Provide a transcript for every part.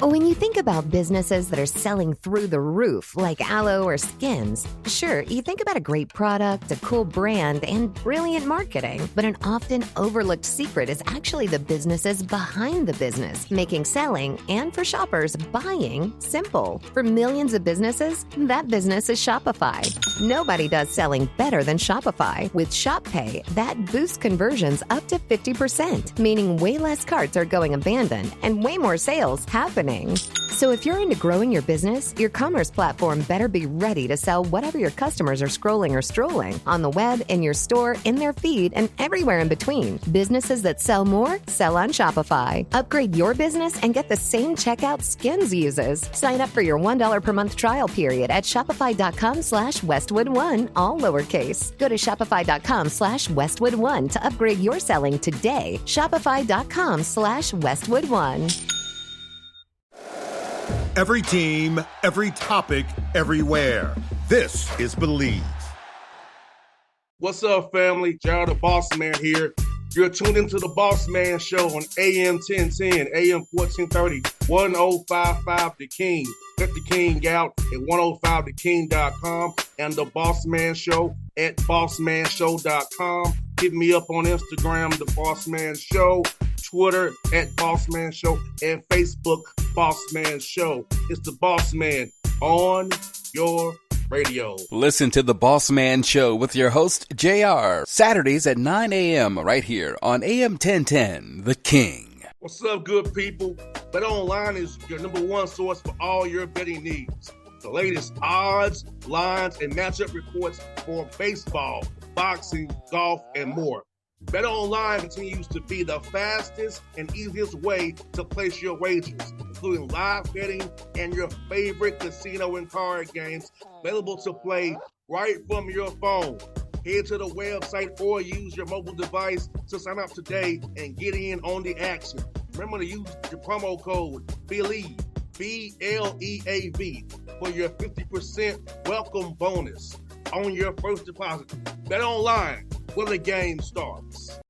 When you think about businesses that are selling through the roof, like aloe or Skims, sure, you think about a great product, a cool brand, and brilliant marketing. But an often overlooked secret is actually the businesses behind the business, making selling and for shoppers, buying simple. For millions of businesses, that business is Shopify. Nobody does selling better than Shopify. With Shop Pay, that boosts conversions up to 50%, meaning way less carts are going abandoned and way more sales happening. So if you're into growing your business, your commerce platform better be ready to sell whatever your customers are scrolling or strolling on the web, in your store, in their feed, and everywhere in between. Businesses that sell more, sell on Shopify. Upgrade your business and get the same checkout Skims uses. Sign up for your $1 per month trial period at shopify.com/Westwood1, all lowercase. Go to shopify.com/Westwood1 to upgrade your selling today. Shopify.com/Westwood1. Every team, every topic, everywhere. This is Believe. What's up, family? Jared the Bossman here. You're tuned into the Bossman Show on AM 1010, AM 1430, 1055 The King. Check The King out at 105theking.com and the Bossman Show at bossmanshow.com. Hit me up on Instagram, The Bossman Show, Twitter at Bossman Show, and Facebook, Bossman Show. It's the Bossman on your radio. Listen to the Bossman Show with your host, JR, Saturdays at 9 a.m. right here on AM 1010, The King. What's up, good people? BetOnline is your number one source for all your betting needs. The latest odds, lines, and matchup reports for baseball, boxing, golf, and more. BetOnline continues to be the fastest and easiest way to place your wagers, including live betting and your favorite casino and card games available to play right from your phone. Head to the website or use your mobile device to sign up today and get in on the action. Remember to use your promo code BELIEVE, BLEAV, for your 50% welcome bonus on your first deposit. BetOnline, where the game starts.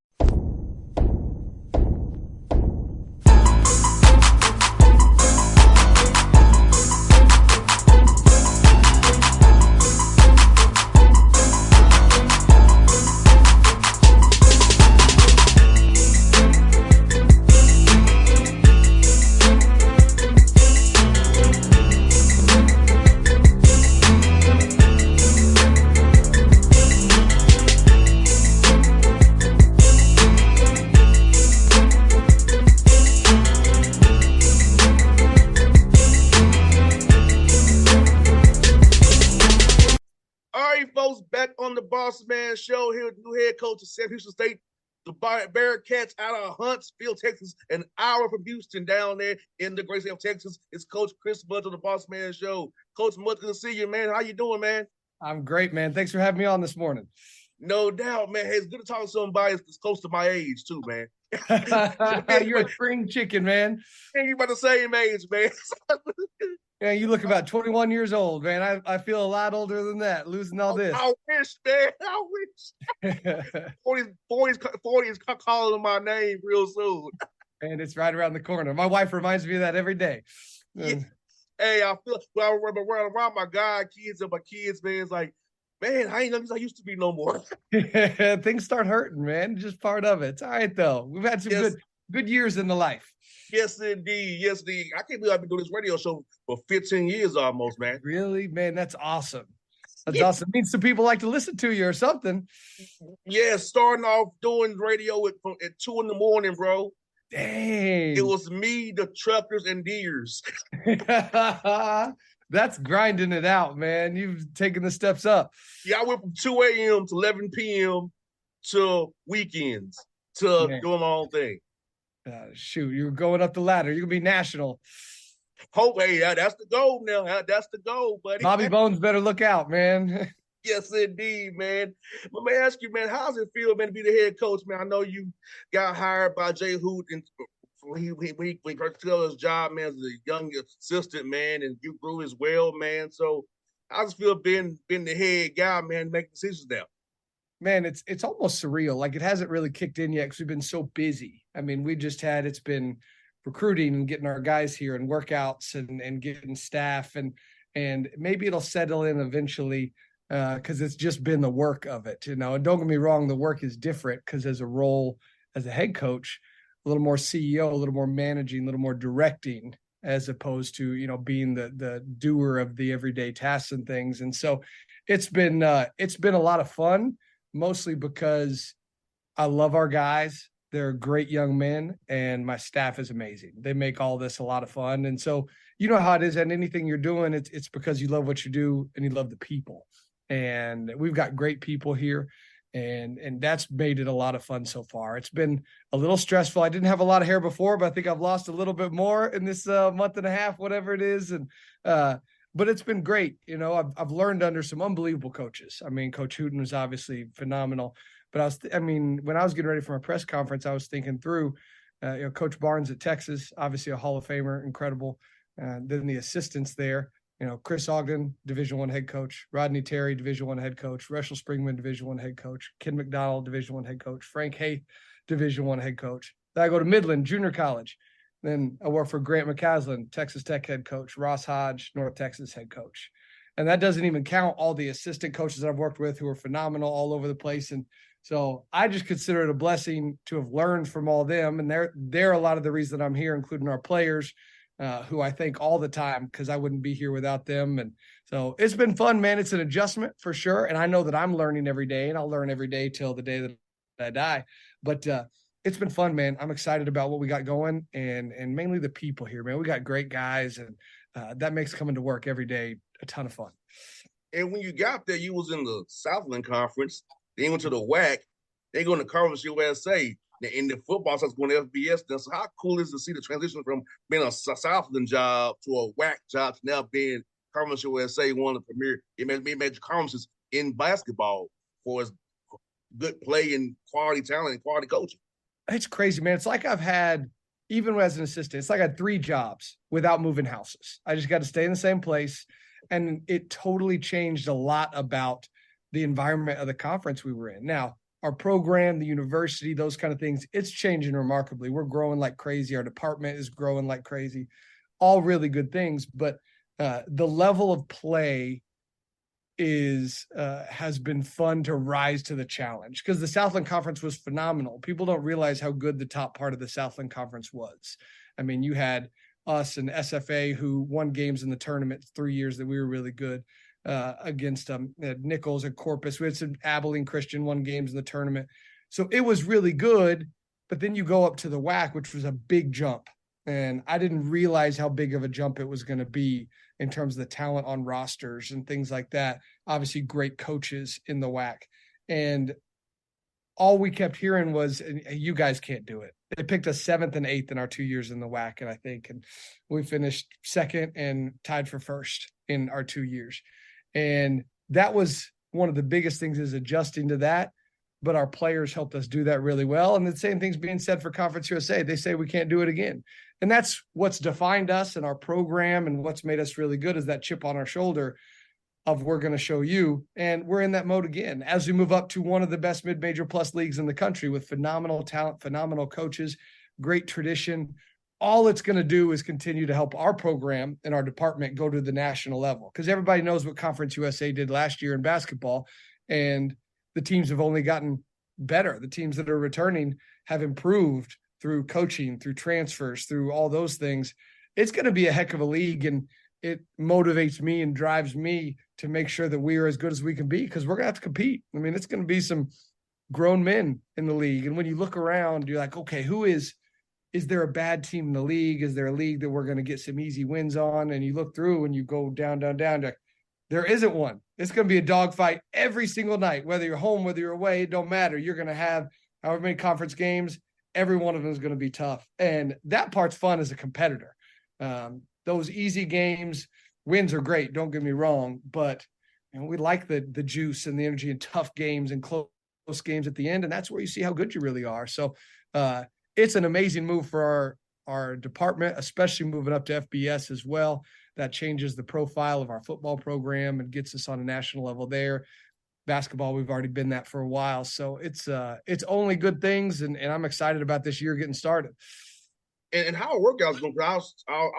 On the Bossman Show here with the new head coach of San Houston State, the Bearcats out of Huntsville, Texas, an hour from Houston down there in the great state of Texas. It's Coach Chris Mudge on the Bossman Show. Coach Mudge, good to see you, man. How you doing, man? I'm great, man. Thanks for having me on this morning. No doubt, man. Hey, it's good to talk to somebody that's close to my age, too, man. You're a spring chicken, man. Ain't you about the same age, man? Yeah, you look about 21 years old, man. I feel a lot older than that, losing all this. I wish, man. I wish. 40 is calling my name real soon. And it's right around the corner. My wife reminds me of that every day. Yeah. Hey, I feel well, I remember around my kids, man, it's like, man, I ain't know I used to be no more. Things start hurting, man. Just part of it. It's all right, though. We've had some good years in the life. Yes, indeed. Yes, indeed. I can't believe I've been doing this radio show for 15 years almost, man. Really? Man, that's awesome. That's awesome. It means some people like to listen to you or something. Yeah, starting off doing radio at 2 in the morning, bro. Dang. It was me, the truckers, and deers. That's grinding it out, man. You've taken the steps up. Yeah, I went from 2 a.m. to 11 p.m. to weekends to doing my own thing. Shoot, you're going up the ladder. You're going to be national. Hope, hey, that's the goal now. That's the goal, buddy. Bobby Bones better look out, man. Yes, indeed, man. But may I ask you, man, how does it feel, man, to be the head coach, man? I know you got hired by Jay Hoot, and he first took his job, man, as a young assistant, man, and you grew as well, man. So how does it feel being the head guy, man, making decisions now? Man, it's almost surreal. Like, it hasn't really kicked in yet because we've been so busy. I mean, it's been recruiting and getting our guys here and workouts and getting staff and maybe it'll settle in eventually because it's just been the work of it, And don't get me wrong, the work is different because as a role as a head coach, a little more CEO, a little more managing, a little more directing, as opposed to, being the doer of the everyday tasks and things. And so it's been a lot of fun, mostly because I love our guys. They're great young men, and my staff is amazing. They make all this a lot of fun. And so you know how it is, and anything you're doing, it's because you love what you do and you love the people. And we've got great people here, and that's made it a lot of fun so far. It's been a little stressful. I didn't have a lot of hair before, but I think I've lost a little bit more in this month and a half, whatever it is. And but it's been great. I've learned under some unbelievable coaches. I mean, Coach Hooten was obviously phenomenal. But when I was getting ready for my press conference, I was thinking through, Coach Barnes at Texas, obviously a Hall of Famer, incredible. Then the assistants there, Chris Ogden, Division I head coach, Rodney Terry, Division I head coach, Russell Springman, Division I head coach, Ken McDonald, Division I head coach, Frank Haith, Division I head coach. Then I go to Midland Junior College. Then I work for Grant McCaslin, Texas Tech head coach, Ross Hodge, North Texas head coach. And that doesn't even count all the assistant coaches that I've worked with who are phenomenal all over the place. And so I just consider it a blessing to have learned from all them. And they're a lot of the reason I'm here, including our players, who I thank all the time because I wouldn't be here without them. And so it's been fun, man. It's an adjustment for sure. And I know that I'm learning every day, and I'll learn every day till the day that I die. But it's been fun, man. I'm excited about what we got going and mainly the people here, man. We got great guys, and that makes coming to work every day a ton of fun. And when you got there, you was in the Southland Conference. Then went to the WAC. They go to Conference USA. In the football side's going to FBS. Now, so how cool is it to see the transition from being a Southland job to a WAC job to now being Conference USA, one of the premier major conferences in basketball for its good play and quality talent and quality coaching? It's crazy, man. It's like I've had, even as an assistant, it's like I had 3 jobs without moving houses. I just got to stay in the same place. And it totally changed a lot about the environment of the conference we were in. Now, our program, the university, those kind of things, it's changing remarkably. We're growing like crazy. Our department is growing like crazy. All really good things. But the level of play has been fun to rise to the challenge because the Southland Conference was phenomenal. People don't realize how good the top part of the Southland Conference was. I mean, you had us and SFA who won games in the tournament 3 years that we were really good against Nichols and Corpus. We had some Abilene Christian won games in the tournament. So it was really good. But then you go up to the WAC, which was a big jump. And I didn't realize how big of a jump it was going to be in terms of the talent on rosters and things like that. Obviously, great coaches in the WAC. And all we kept hearing was, you guys can't do it. They picked us 7th and 8th in our 2 years in the WAC, and I think, and we finished 2nd and tied for 1st in our 2 years. And that was one of the biggest things, is adjusting to that. But our players helped us do that really well. And the same thing's being said for Conference USA. They say we can't do it again. And that's what's defined us and our program, and what's made us really good is that chip on our shoulder of we're going to show you. And we're in that mode again as we move up to one of the best mid-major plus leagues in the country with phenomenal talent, phenomenal coaches, great tradition. All it's going to do is continue to help our program and our department go to the national level, because everybody knows what Conference USA did last year in basketball, and the teams have only gotten better. The teams that are returning have improved through coaching, through transfers, through all those things. It's going to be a heck of a league, and it motivates me and drives me to make sure that we are as good as we can be, because we're going to have to compete. I mean, it's going to be some grown men in the league. And when you look around, you're like, okay, is there a bad team in the league? Is there a league that we're going to get some easy wins on? And you look through and you go down, there isn't one. It's going to be a dogfight every single night, whether you're home, whether you're away, it don't matter. You're going to have however many conference games. Every one of them is going to be tough. And that part's fun as a competitor. Those easy games, wins are great. Don't get me wrong, but we like the juice and the energy in tough games and close games at the end. And that's where you see how good you really are. So it's an amazing move for our department, especially moving up to FBS as well. That changes the profile of our football program and gets us on a national level there. Basketball, we've already been that for a while. So it's only good things. And I'm excited about this year getting started. And how workouts going. I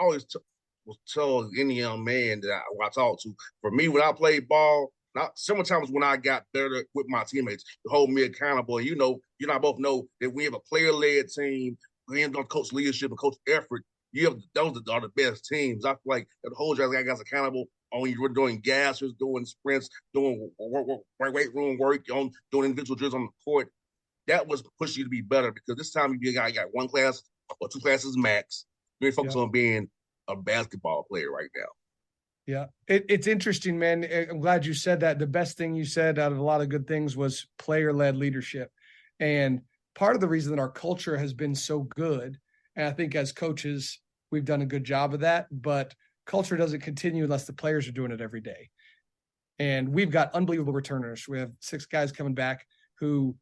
always was tell any young man that I talk to. For me, when I played ball, several times when I got better with my teammates to hold me accountable. You and I both know that we have a player-led team. We have coach leadership and coach effort. Those are the best teams. I feel like that holds you guys accountable on you doing gassers, doing sprints, doing weight room work, on doing individual drills on the court. That was pushing you to be better because this time you got one class or two classes max. You're focused on being a basketball player right now. Yeah, it's interesting, man. I'm glad you said that. The best thing you said out of a lot of good things was player-led leadership. And part of the reason that our culture has been so good, and I think as coaches, we've done a good job of that, but culture doesn't continue unless the players are doing it every day. And we've got unbelievable returners. We have 6 guys coming back who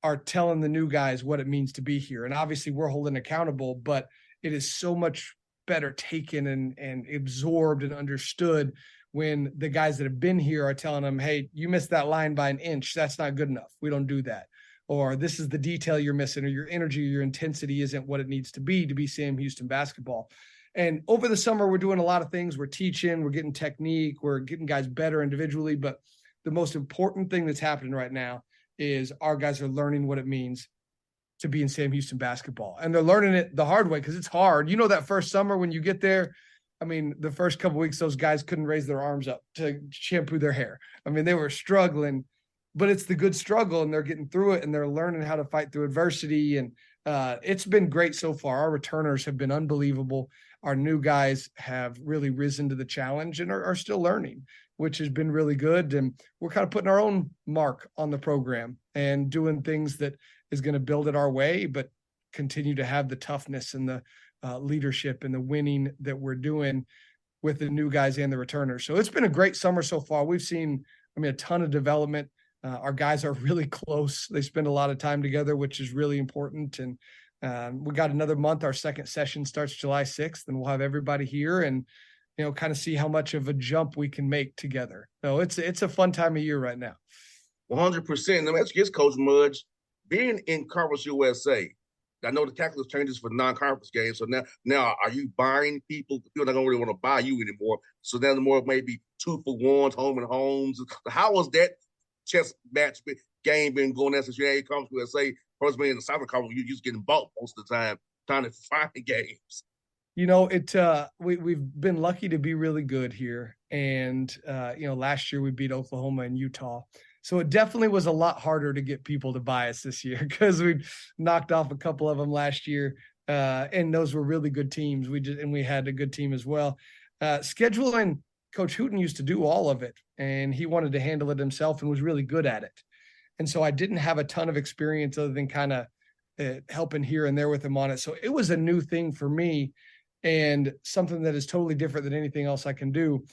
are telling the new guys what it means to be here. And obviously we're holding accountable, but it is so much better taken and absorbed and understood when the guys that have been here are telling them, hey, you missed that line by an inch. That's not good enough. We don't do that. Or this is the detail you're missing, or your energy, your intensity isn't what it needs to be Sam Houston basketball. And over the summer, we're doing a lot of things. We're teaching, we're getting technique, we're getting guys better individually. But the most important thing that's happening right now is our guys are learning what it means to be in Sam Houston basketball. And they're learning it the hard way because it's hard. You know, that first summer when you get there, I mean, the first couple of weeks, those guys couldn't raise their arms up to shampoo their hair. I mean, they were struggling, but it's the good struggle and they're getting through it and they're learning how to fight through adversity. And it's been great so far. Our returners have been unbelievable. Our new guys have really risen to the challenge and are still learning, which has been really good. And we're kind of putting our own mark on the program and doing things that is going to build it our way, but continue to have the toughness and the leadership and the winning that we're doing with the new guys and the returners. So it's been a great summer so far. We've seen, a ton of development. Our guys are really close. They spend a lot of time together, which is really important. And we got another month. Our second session starts July 6th, and we'll have everybody here and, kind of see how much of a jump we can make together. So it's a fun time of year right now. 100%. Let me ask you this, Coach Mudge. Being in Conference USA, I know the calculus changes for non-conference games. So now are you buying people? People don't really want to buy you anymore. So now the more maybe 2-for-1s, home and homes. How was that chess match game been going on since you had Conference USA? First being in the Southern Conference, you're just getting bought most of the time trying to find games. We've been lucky to be really good here. And, last year we beat Oklahoma and Utah. So it definitely was a lot harder to get people to buy us this year because we knocked off a couple of them last year. And those were really good teams. We had a good team as well. Scheduling, Coach Hooten used to do all of it, and he wanted to handle it himself and was really good at it. And so I didn't have a ton of experience other than kind of helping here and there with him on it. So it was a new thing for me and something that is totally different than anything else I can do.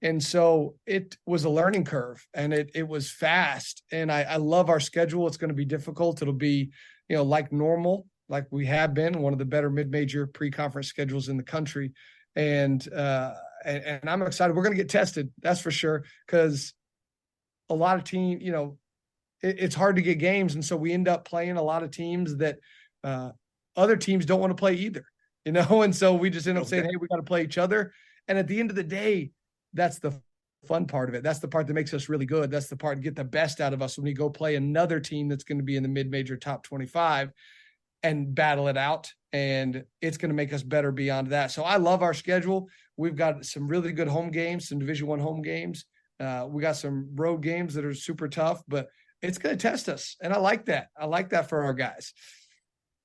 And so it was a learning curve, and it was fast. And I love our schedule. It's going to be difficult. It'll be, like normal, like we have been, one of the better mid-major pre-conference schedules in the country. And I'm excited. We're going to get tested. That's for sure. Because a lot of teams, it's hard to get games. And so we end up playing a lot of teams that other teams don't want to play either, and so we just end up saying, hey, we got to play each other. And at the end of the day, that's the fun part of it. That's the part that makes us really good. That's the part to get the best out of us when we go play another team that's going to be in the mid-major top 25 and battle it out. And it's going to make us better beyond that. So I love our schedule. We've got some really good home games, some Division I home games. We got some road games that are super tough, but it's going to test us. And I like that. I like that for our guys.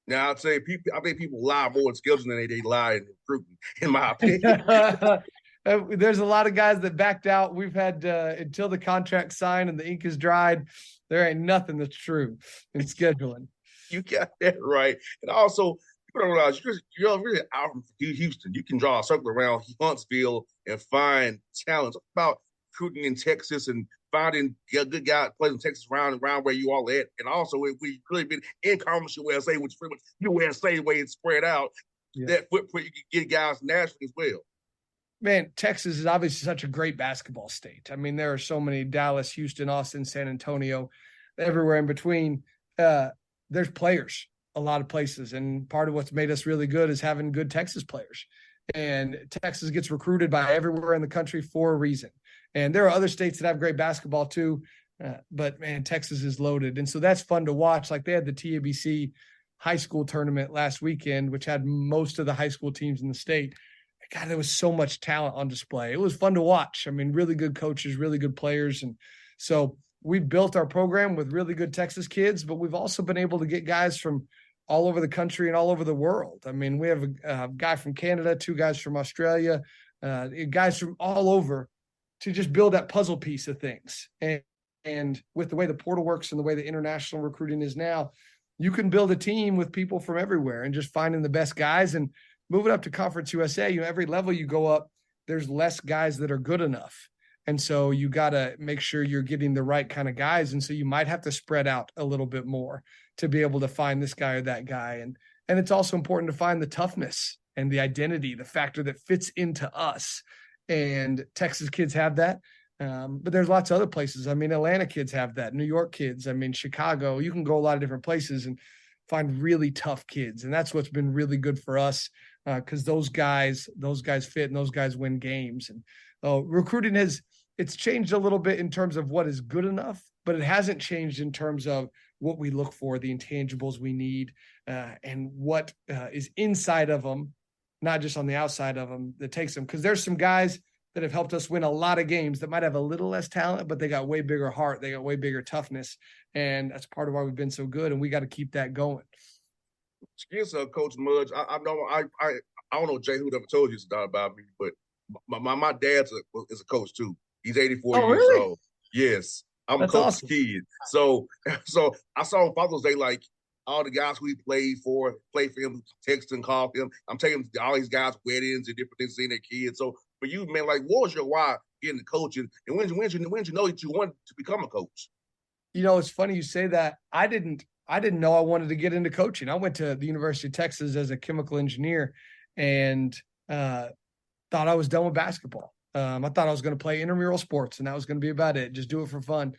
Now, I'd say I think people lie more in scheduling than they lie in recruiting, in my opinion. There's a lot of guys that backed out. We've had until the contract signed and the ink is dried. There ain't nothing that's true in scheduling. You got that right. And also, people don't realize you're really out from Houston. You can draw a circle around Huntsville and find talent. Talk about recruiting in Texas and finding good guys playing in Texas around where you all at. And also, we really been in Conference USA, which is pretty much USA the way it's spread out. Yeah. That footprint, you can get guys nationally as well. Man, Texas is obviously such a great basketball state. I mean, there are so many: Dallas, Houston, Austin, San Antonio, everywhere in between. There's players. a lot of places. And part of what's made us really good is having good Texas players. And Texas gets recruited by everywhere in the country for a reason. And there are other states that have great basketball too. But man, Texas is loaded. And so that's fun to watch. Like they had the TABC high school tournament last weekend, which had most of the high school teams in the state. God, there was so much talent on display. It was fun to watch. I mean, really good coaches, really good players. And so we built our program with really good Texas kids, but we've also been able to get guys from all over the country and all over the world. I mean, we have a guy from Canada, 2 guys from Australia, guys from all over to just build that puzzle piece of things. And with the way the portal works and the way the international recruiting is now, you can build a team with people from everywhere and just finding the best guys. And moving up to Conference USA, every level you go up, there's less guys that are good enough. And so you got to make sure you're getting the right kind of guys. And so you might have to spread out a little bit more to be able to find this guy or that guy. And it's also important to find the toughness and the identity, the factor that fits into us. And Texas kids have that. But there's lots of other places. I mean, Atlanta kids have that, New York kids. I mean, Chicago, you can go a lot of different places and find really tough kids. And that's what's been really good for us because those guys fit and those guys win games. And recruiting it's changed a little bit in terms of what is good enough, but it hasn't changed in terms of what we look for, the intangibles we need, and what is inside of them, not just on the outside of them that takes them. Because there's some guys that have helped us win a lot of games that might have a little less talent, but they got way bigger heart. They got way bigger toughness. And that's part of why we've been so good. And we got to keep that going. Excuse Coach Mudge. I don't know, Jay, who ever told you about me, but my dad is a coach too. He's 84 years really? old. Yes. I'm That's a coach's awesome. kid. So I saw on Father's Day, like all the guys who he played for him, text and call him. I'm taking all these guys' weddings and different things, seeing their kids. So for you, man, like what was your why getting the coaching? And when did you know that you wanted to become a coach? It's funny you say that. I didn't know I wanted to get into coaching. I went to the University of Texas as a chemical engineer and thought I was done with basketball. I thought I was going to play intramural sports and that was going to be about it. Just do it for fun.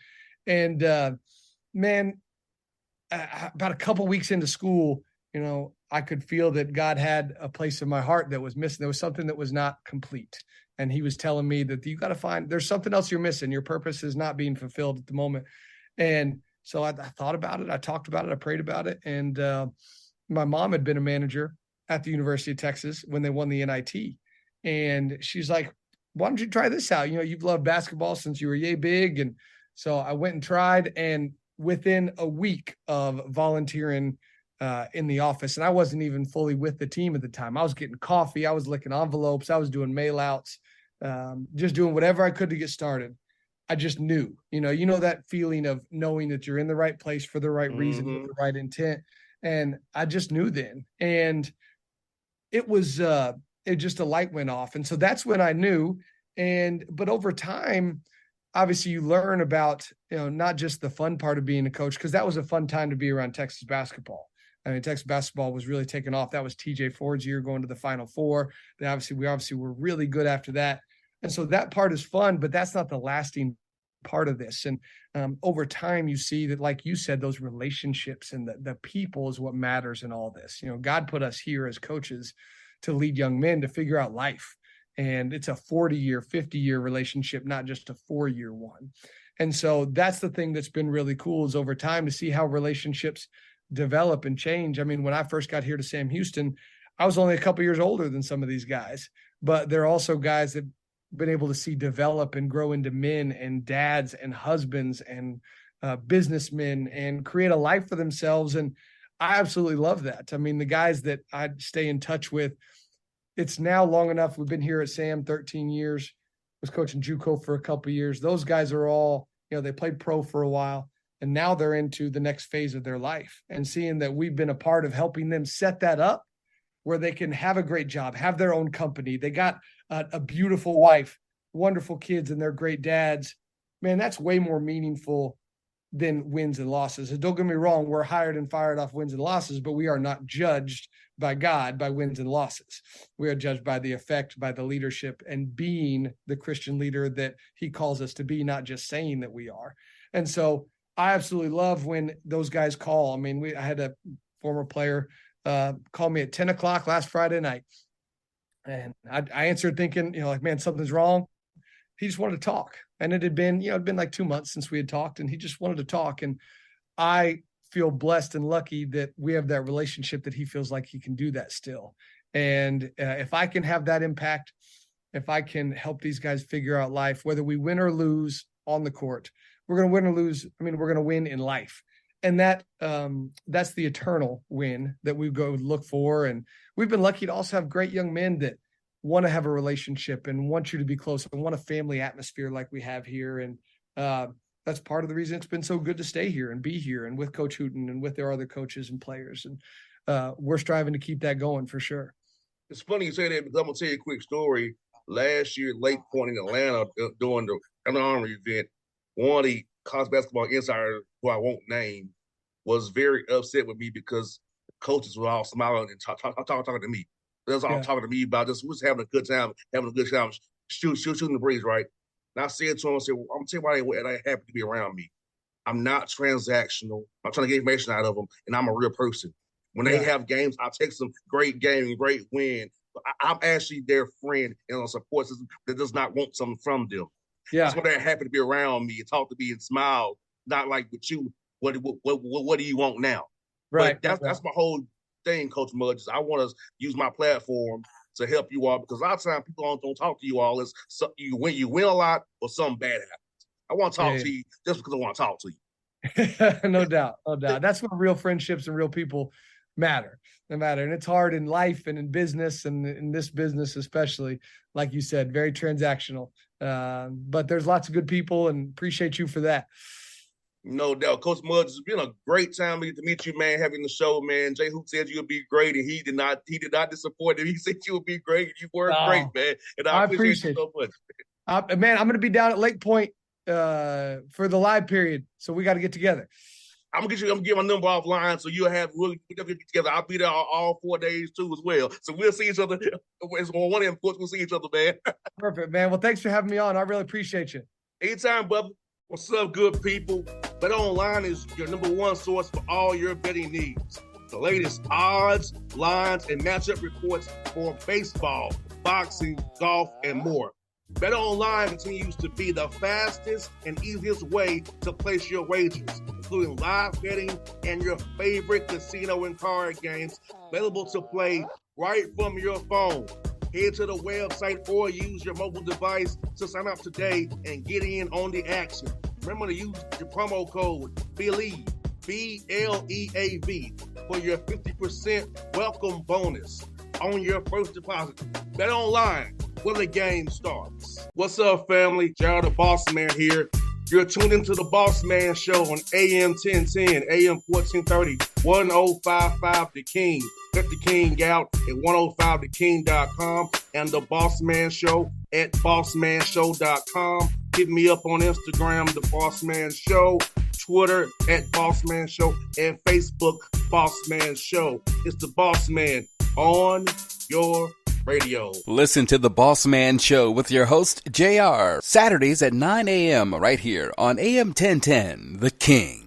And about a couple weeks into school, I could feel that God had a place in my heart that was missing. There was something that was not complete. And he was telling me that you got to find, there's something else you're missing. Your purpose is not being fulfilled at the moment. And so I thought about it. I talked about it. I prayed about it. And my mom had been a manager at the University of Texas when they won the NIT. And she's like, why don't you try this out? You've loved basketball since you were yay big. And so I went and tried. And within a week of volunteering in the office, and I wasn't even fully with the team at the time. I was getting coffee. I was licking envelopes. I was doing mail outs, just doing whatever I could to get started. I just knew, that feeling of knowing that you're in the right place for the right reason, with the right intent. And I just knew then. And it was, just a light went off. And so that's when I knew. But over time, obviously you learn about, not just the fun part of being a coach, because that was a fun time to be around Texas basketball. I mean, Texas basketball was really taking off. That was TJ Ford's year going to the Final Four. We obviously were really good after that. And so that part is fun, but that's not the lasting part of this. And over time, you see that, like you said, those relationships and the people is what matters in all this. God put us here as coaches to lead young men to figure out life. And it's a 40-year, 50-year relationship, not just a 4-year one. And so that's the thing that's been really cool is over time to see how relationships develop and change. I mean, when I first got here to Sam Houston, I was only a couple years older than some of these guys, but they're also guys that been able to see develop and grow into men and dads and husbands and businessmen and create a life for themselves. And I absolutely love that. I mean, the guys that I stay in touch with, it's now long enough. We've been here at Sam 13 years, was coaching JUCO for a couple of years. Those guys are all, they played pro for a while and now they're into the next phase of their life and seeing that we've been a part of helping them set that up where they can have a great job, have their own company. They got a beautiful wife, wonderful kids, and they're great dads. Man, that's way more meaningful than wins and losses. And don't get me wrong, we're hired and fired off wins and losses, but we are not judged by God by wins and losses. We are judged by the effect, by the leadership, and being the Christian leader that he calls us to be, not just saying that we are. And so I absolutely love when those guys call. I mean, I had a former player, called me at 10 o'clock last Friday night. And I answered thinking, like, man, something's wrong. He just wanted to talk. And it had been, it'd been like 2 months since we had talked, and he just wanted to talk. And I feel blessed and lucky that we have that relationship that he feels like he can do that still. And if I can have that impact, if I can help these guys figure out life, whether we win or lose on the court, we're going to win or lose. I mean, we're going to win in life. And that's the eternal win that we go look for. And we've been lucky to also have great young men that want to have a relationship and want you to be close and want a family atmosphere like we have here. And that's part of the reason it's been so good to stay here and be here and with Coach Hooten and with their other coaches and players. And we're striving to keep that going for sure. It's funny you say that because I'm going to tell you a quick story. Last year, Lake Point in Atlanta, during the Under Armour event, one of the college basketball insiders, who I won't name, was very upset with me because the coaches were all smiling and talking to me. They was all talking to me about this. We was having a good time, shooting the breeze, right? And I said to him, well, I'm going to tell you why they happy to be around me. I'm not transactional. I'm trying to get information out of them, and I'm a real person. When they have games, I'll take some great game, great win. I'm actually their friend and a support system that does not want something from them. Yeah. That's why they're happy to be around me and talk to me and smile, not like with you. What do you want now? Right. But that's my whole thing, Coach Mudge. I want to use my platform to help you all, because a lot of times people don't talk to you all. It's you win a lot or something bad happens. I want to talk to you just because I want to talk to you. No doubt. That's when real friendships and real people matter. They matter. And it's hard in life and in business, and in this business especially, like you said, very transactional. But there's lots of good people, and appreciate you for that. No doubt. Coach Mudge, it's been a great time to meet you, man, having the show, man. Jay Hoop said you would be great, and he did not disappoint him. He said you would be great, and you were great, man. And I appreciate you so much. Man, I'm going to be down at Lake Point for the live period, so we got to get together. I'm gonna get my number offline, so we'll definitely get together. I'll be there all 4 days too as well. So we'll see each other. It's on one end, of course, we'll see each other, man. Perfect, man. Well, thanks for having me on. I really appreciate you. Anytime, brother. What's up, good people? Bet Online is your number one source for all your betting needs. The latest odds, lines, and matchup reports for baseball, boxing, golf, and more. Bet Online continues to be the fastest and easiest way to place your wagers, including live betting and your favorite casino and card games available to play right from your phone. Head to the website or use your mobile device to sign up today and get in on the action. Remember to use your promo code BELIEVE, BLEAV, for your 50% welcome bonus on your first deposit. Bet Online, where the game starts. What's up, family? Jared the Bossman here. You're tuned into the Bossman Show on AM 1010, AM 1430, 1055 The King. Check The King out at 105theking.com and the Bossman Show at bossmanshow.com. Hit me up on Instagram, The Bossman Show, Twitter at Bossman Show, and Facebook, Bossman Show. It's the Bossman on your radio. Listen to the Bossman Show with your host, JR, Saturdays at 9 a.m. right here on AM 1010, The King.